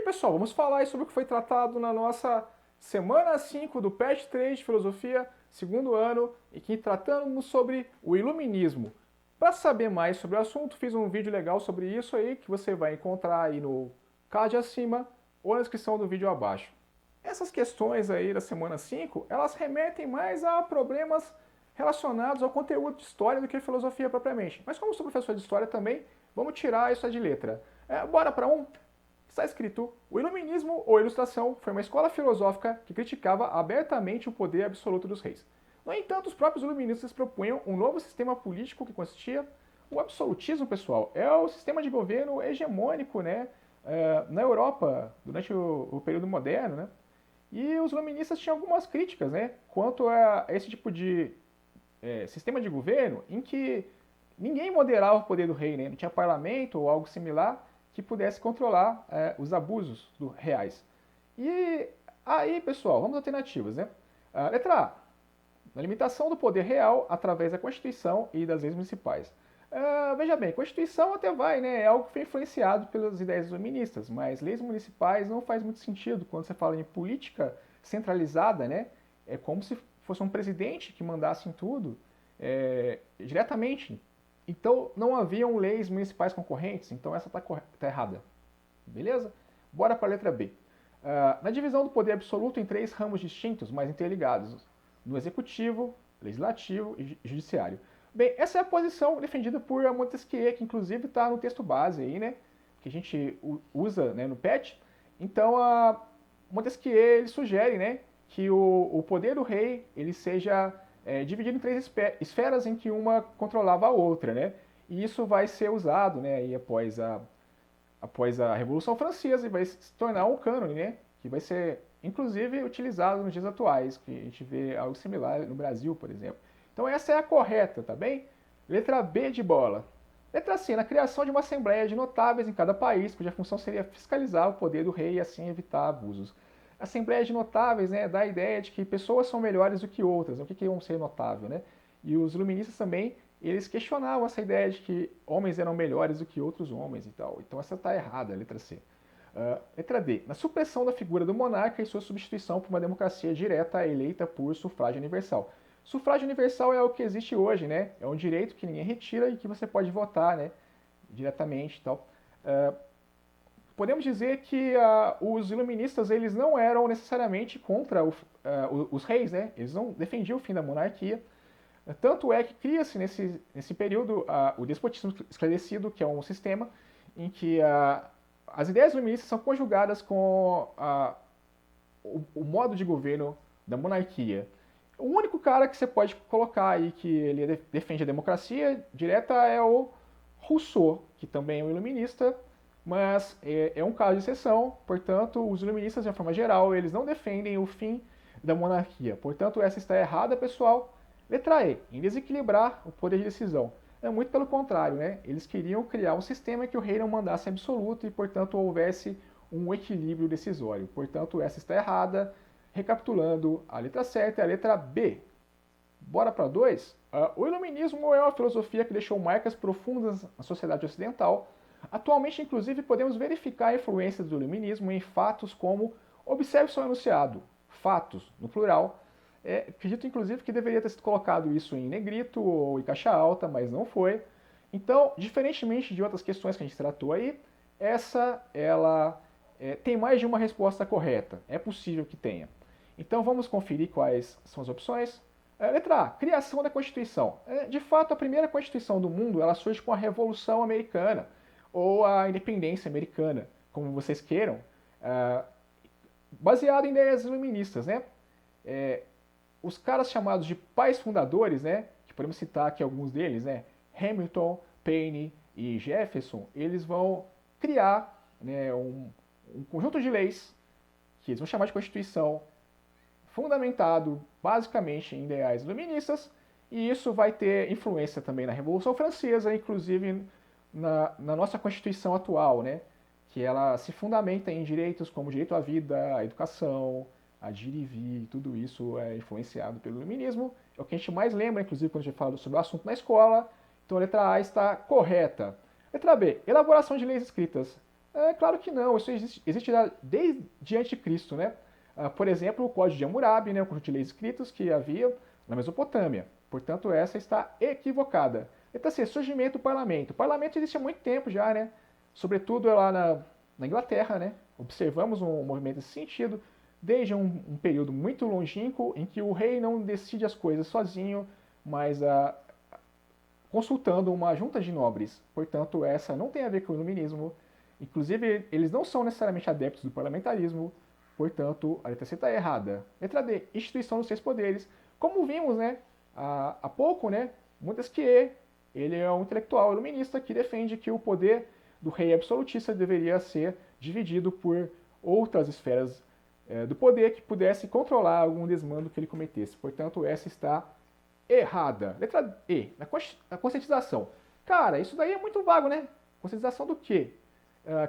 pessoal, vamos falar aí sobre o que foi tratado na nossa semana 5 do PET 3 de Filosofia, segundo ano, e que tratamos sobre o Iluminismo. Para saber mais sobre o assunto, fiz um vídeo legal sobre isso aí, que você vai encontrar aí no card acima ou na descrição do vídeo abaixo. Essas questões aí da semana 5, elas remetem mais a problemas relacionados ao conteúdo de história do que a filosofia propriamente. Mas como sou professor de história também, vamos tirar isso de letra. Bora para um? Está escrito: o Iluminismo ou Ilustração foi uma escola filosófica que criticava abertamente o poder absoluto dos reis. No entanto, os próprios iluministas propunham um novo sistema político que consistia o absolutismo, pessoal. É o sistema de governo hegemônico, né, na Europa durante o período moderno, né? E os iluministas tinham algumas críticas, né, quanto a esse tipo de sistema de governo em que ninguém moderava o poder do rei, né? Não tinha parlamento ou algo similar que pudesse controlar os abusos reais. E aí, pessoal, vamos às alternativas, né? Letra A, na limitação do poder real através da Constituição e das leis municipais. Veja bem, Constituição até vai, né? É algo que foi influenciado pelas ideias iluministas, mas leis municipais não faz muito sentido quando você fala em política centralizada, né? É como se fosse um presidente que mandasse em tudo diretamente. Então não haviam leis municipais concorrentes, então essa está errada. Beleza? Bora para a letra B. Na divisão do poder absoluto em três ramos distintos, mas interligados: no executivo, legislativo e judiciário. Bem, essa é a posição defendida por Montesquieu, que inclusive está no texto base aí, né? Que a gente usa, né, no PET. Então, Montesquieu ele sugere, né, que o poder do rei ele seja dividido em três esferas em que uma controlava a outra, né? E isso vai ser usado, né, aí após a Revolução Francesa e vai se tornar um cânone, né? Que vai ser, inclusive, utilizado nos dias atuais, que a gente vê algo similar no Brasil, por exemplo. Então essa é a correta, tá bem? Letra B de bola. Letra C, na criação de uma assembleia de notáveis em cada país, cuja função seria fiscalizar o poder do rei e assim evitar abusos. Assembleia de notáveis, né, dá a ideia de que pessoas são melhores do que outras. O que é um ser notável, né? E os iluministas também, eles questionavam essa ideia de que homens eram melhores do que outros homens e tal. Então essa está errada, a letra C. Letra D. Na supressão da figura do monarca e sua substituição por uma democracia direta eleita por sufrágio universal. Sufrágio universal é o que existe hoje, né? É um direito que ninguém retira e que você pode votar, né, diretamente e tal. Podemos dizer que os iluministas eles não eram necessariamente contra os reis, né? Eles não defendiam o fim da monarquia. Tanto é que cria-se nesse período o despotismo esclarecido, que é um sistema em que as ideias iluministas são conjugadas com o modo de governo da monarquia. O único cara que você pode colocar aí que ele defende a democracia direta é o Rousseau, que também é um iluminista, mas é um caso de exceção. Portanto, os iluministas, de uma forma geral, eles não defendem o fim da monarquia. Portanto, essa está errada, pessoal. Letra E, em desequilibrar o poder de decisão. É muito pelo contrário, né? Eles queriam criar um sistema em que o rei não mandasse absoluto e, portanto, houvesse um equilíbrio decisório. Portanto, essa está errada. Recapitulando, a letra certa é a letra B. Bora para 2? O iluminismo é uma filosofia que deixou marcas profundas na sociedade ocidental. Atualmente, inclusive, podemos verificar a influência do iluminismo em fatos como: observe seu enunciado, fatos, no plural. Acredito, inclusive, que deveria ter sido colocado isso em negrito ou em caixa alta, mas não foi. Então, diferentemente de outras questões que a gente tratou aí, essa, ela tem mais de uma resposta correta. É possível que tenha. Então, vamos conferir quais são as opções. Letra A, criação da Constituição. De fato, a primeira Constituição do mundo ela surge com a Revolução Americana, ou a Independência Americana, como vocês queiram, baseado em ideias iluministas, né? Os caras chamados de pais fundadores, né, que podemos citar aqui alguns deles, né, Hamilton, Paine e Jefferson, eles vão criar, né, um conjunto de leis que eles vão chamar de Constituição, fundamentado basicamente em ideais iluministas, e isso vai ter influência também na Revolução Francesa, inclusive na nossa Constituição atual, né, que ela se fundamenta em direitos como o direito à vida, à educação, a dir e vir, tudo isso é influenciado pelo iluminismo. É o que a gente mais lembra, inclusive, quando a gente fala sobre o assunto na escola. Então a letra A está correta. Letra B, elaboração de leis escritas. É claro que não, isso existe desde antes de Cristo, né? Por exemplo, o Código de Hammurabi, né, o conjunto de leis escritas que havia na Mesopotâmia. Portanto, essa está equivocada. Letra C, surgimento do parlamento. O parlamento existe há muito tempo já, né? Sobretudo lá na Inglaterra, né? Observamos um movimento nesse sentido, desde um período muito longínquo em que o rei não decide as coisas sozinho, mas consultando uma junta de nobres. Portanto, essa não tem a ver com o iluminismo. Inclusive, eles não são necessariamente adeptos do parlamentarismo. Portanto, a letra C está errada. Letra D, instituição dos três poderes. Como vimos, né, há pouco, né, Montesquieu, ele é um intelectual iluminista que defende que o poder do rei absolutista deveria ser dividido por outras esferas do poder que pudessem controlar algum desmando que ele cometesse. Portanto, essa está errada. Letra E, a conscientização. Cara, isso daí é muito vago, né? Conscientização do quê?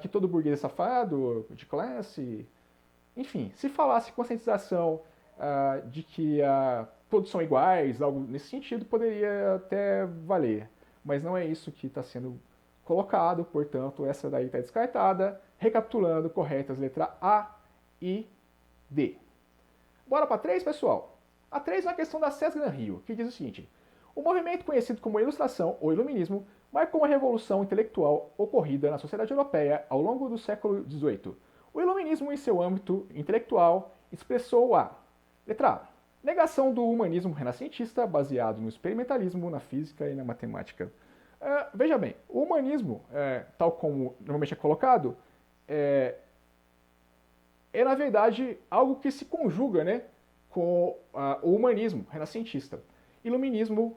Que todo burguês é safado, de classe. Enfim, se falasse conscientização de que todos são iguais, algo nesse sentido, poderia até valer. Mas não é isso que está sendo colocado, portanto, essa daí está descartada. Recapitulando, corretas, letra A e D. Bora para 3, pessoal? A 3 é uma questão da César Gran Rio, que diz o seguinte: o movimento conhecido como Ilustração ou Iluminismo marcou uma revolução intelectual ocorrida na sociedade europeia ao longo do século XVIII. O Iluminismo, em seu âmbito intelectual, expressou a letra A, negação do humanismo renascentista baseado no experimentalismo, na física e na matemática. Veja bem, o humanismo, tal como normalmente é colocado, é na verdade algo que se conjuga, né, com o humanismo renascentista. Iluminismo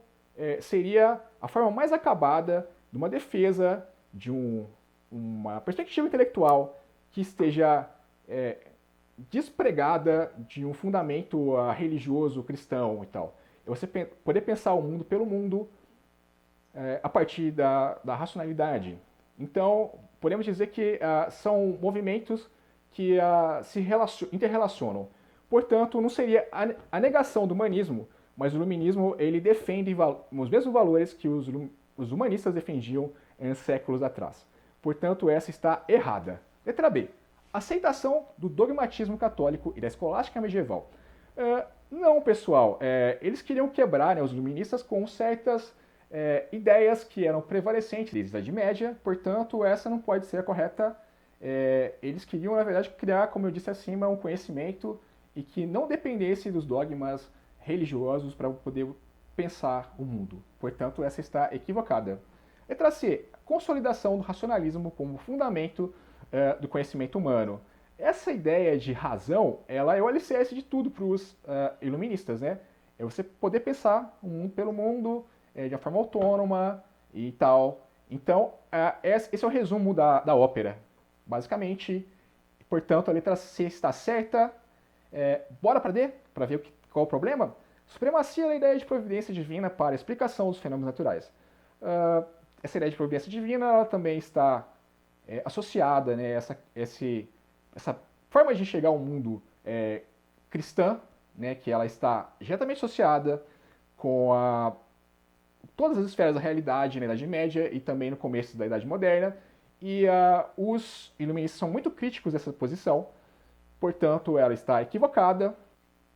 seria a forma mais acabada de uma defesa de uma perspectiva intelectual que esteja despregada de um fundamento religioso cristão e tal. É você poder pensar o mundo pelo mundo a partir da racionalidade. Então, podemos dizer que são movimentos que se interrelacionam. Portanto, não seria a negação do humanismo, mas o iluminismo ele defende os mesmos valores que os humanistas defendiam em séculos atrás. Portanto, essa está errada. Letra B. Aceitação do dogmatismo católico e da escolástica medieval. Não, pessoal. Eles queriam quebrar, né, os iluministas com certas ideias que eram prevalecentes desde a Idade Média. Portanto, essa não pode ser a correta. Eles queriam, na verdade, criar, como eu disse acima, um conhecimento e que não dependesse dos dogmas religiosos para poder pensar o mundo. Portanto, essa está equivocada. Letra C. Consolidação do racionalismo como fundamento do conhecimento humano. Essa ideia de razão, ela é o alicerce de tudo para os iluministas, né? É você poder pensar o mundo pelo mundo de uma forma autônoma e tal. Então, esse é o resumo da ópera, basicamente. Portanto, a letra C está certa. Bora para D, para ver qual é o problema? Supremacia da ideia de providência divina para a explicação dos fenômenos naturais. Essa ideia de providência divina ela também está associada, né, essa forma de enxergar o mundo cristã, né, que ela está diretamente associada com todas as esferas da realidade na Idade Média e também no começo da Idade Moderna. E os iluministas são muito críticos dessa posição, portanto, ela está equivocada.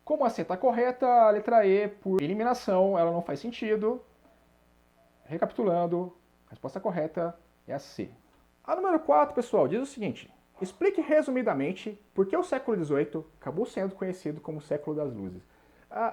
Como a C está correta, a letra E, por eliminação, ela não faz sentido. Recapitulando, a resposta correta é a C. A número 4, pessoal, diz o seguinte: explique resumidamente por que o século XVIII acabou sendo conhecido como o século das luzes.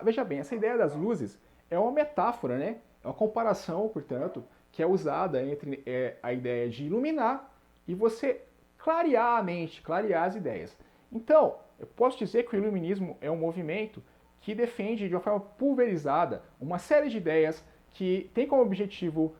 Veja bem, essa ideia das luzes é uma metáfora, né? É uma comparação, portanto, que é usada entre a ideia de iluminar e você clarear a mente, clarear as ideias. Então, eu posso dizer que o iluminismo é um movimento que defende de uma forma pulverizada uma série de ideias que tem como objetivo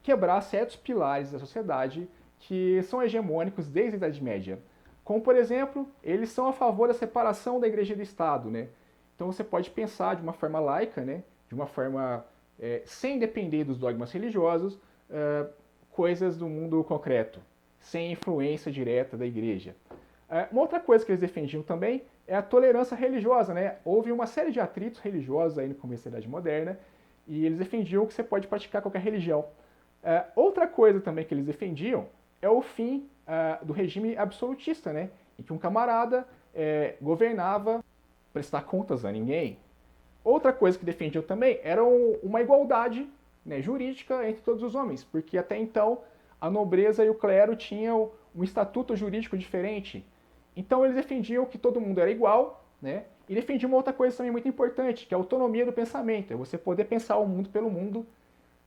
quebrar certos pilares da sociedade que são hegemônicos desde a Idade Média. Como, por exemplo, eles são a favor da separação da igreja e do Estado, né? Então você pode pensar de uma forma laica, né? De uma forma sem depender dos dogmas religiosos, coisas do mundo concreto, sem influência direta da igreja. Uma outra coisa que eles defendiam também é a tolerância religiosa, né? Houve uma série de atritos religiosos aí no começo da Idade Moderna e eles defendiam que você pode praticar qualquer religião. Outra coisa também que eles defendiam é o fim do regime absolutista, né? Em que um camarada governava prestar contas a ninguém. Outra coisa que defendiam também era uma igualdade, né, jurídica entre todos os homens, porque até então a nobreza e o clero tinham um estatuto jurídico diferente. Então eles defendiam que todo mundo era igual, né? E defendiam uma outra coisa também muito importante, que é a autonomia do pensamento, é você poder pensar o mundo pelo mundo,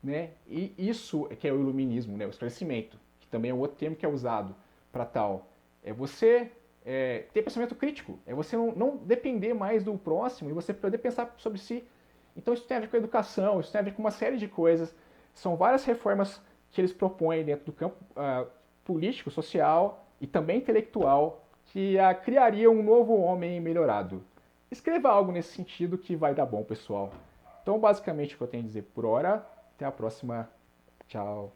né? E isso é que é o iluminismo, né? O esclarecimento, que também é um outro termo que é usado para tal. É você ter pensamento crítico, é você não depender mais do próximo e você poder pensar sobre si. Então isso tem a ver com a educação, isso tem a ver com uma série de coisas. São várias reformas que eles propõem dentro do campo político, social e também intelectual que criaria um novo homem melhorado. Escreva algo nesse sentido que vai dar bom, pessoal. Então, basicamente, o que eu tenho a dizer por hora. Até a próxima. Tchau.